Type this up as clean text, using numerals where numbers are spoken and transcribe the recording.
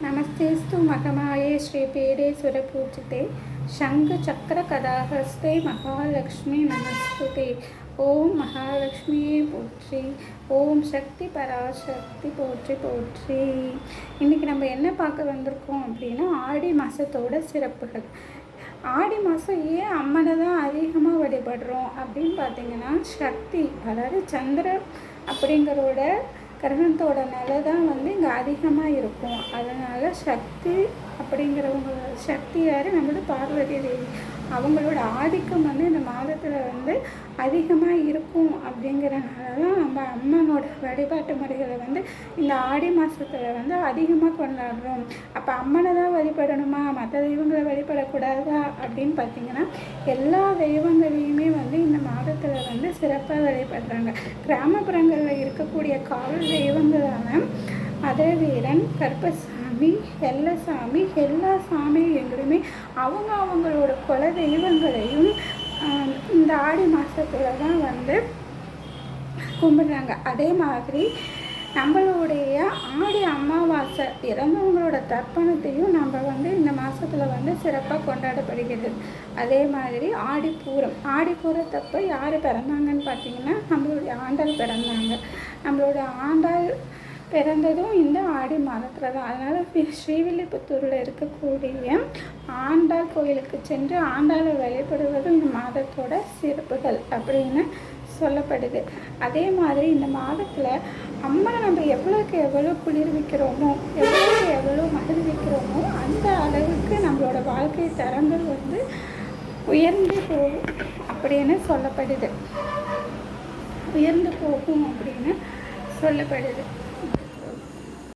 नमस्तेस्तु महमाये श्रीपीडे सुरपूजिते शङ्खचक्रकदाहस्ते महालक्ष्मी नमस्तुते। ओम महालक्ष्मी போற்றி, ஓம் சக்தி பராசக்தி போற்றி போற்றி। இன்றைக்கி நம்ம என்ன பார்க்க வந்திருக்கோம் அப்படின்னா, ஆடி மாதத்தோட சிறப்புகள். ஆடி மாதம் ஏன் அம்மனை தான் அதிகமாக வழிபடுறோம் அப்படின்னு பார்த்தீங்கன்னா, சக்தி அதாவது சந்திரன் அப்படிங்கிறோட கிரகணத்தோட நிலை தான் இங்கே அதிகமாக இருக்கும். அதனால் சக்தி அப்படிங்கிறவங்க, சக்தி யார், நம்மளோட பார்வதி தேவி, அவங்களோட ஆதிக்கம் இந்த மாதத்தில் அதிகமாக இருக்கும். அப்படிங்கிறனால தான் நம்ம அம்மனோட வழிபாட்டு முறைகளை இந்த ஆடி மாதத்தில் அதிகமாக கொண்டாடுறோம். அப்போ அம்மனை தான் வழிபடணுமா, மற்ற தெய்வங்களை வழிபடக்கூடாதா அப்படின்னு பார்த்திங்கன்னா, எல்லா தெய்வங்களையுமே இந்த மாதத்தில் சிறப்பாக வழிபடுறாங்க. கிராமப்புறங்களில் இருக்கக்கூடிய காவல் தெய்வங்களான மதுரவீரன், கருப்பசாமி, எல்லசாமி, எல்லா சாமிகளுமே அவங்களோட குல தெய்வங்களையும் இந்த ஆடி மாதத்தில் தான் கும்பிடுறாங்க. அதே மாதிரி நம்மளுடைய ஆடி அமாவாசை இறந்தவங்களோட தர்ப்பணத்தையும் நம்ம இந்த மாதத்தில் சிறப்பாக கொண்டாடப்படுகிறது. அதே மாதிரி ஆடிப்பூரத்தப்போ யார் பிறந்தாங்கன்னு பார்த்தீங்கன்னா, நம்மளுடைய ஆண்டாள் பிறந்தாங்க. நம்மளோட ஆண்டாள் பிறந்ததும் இந்த ஆடி மாதத்தில் தான். அதனால் ஸ்ரீவில்லிபுத்தூரில் இருக்கக்கூடிய ஆண்டாள் கோயிலுக்கு சென்று ஆண்டாளை வழிபடுவதும் இந்த மாதத்தோட சிறப்புகள் அப்படின்னு சொல்லப்படுது. அதே மாதிரி இந்த மாதத்தில் அம்மனை நம்ம எவ்வளோக்கு எவ்வளோ குளிர்விக்கிறோமோ, எவ்வளோக்கு எவ்வளோ மகிழ்விக்கிறோமோ, அந்த அளவுக்கு நம்மளோட வாழ்க்கை தரங்கள் உயர்ந்து போகும் அப்படின்னு சொல்லப்படுது. உயர்ந்து போகும் அப்படின்னு சொல்லப்படுது.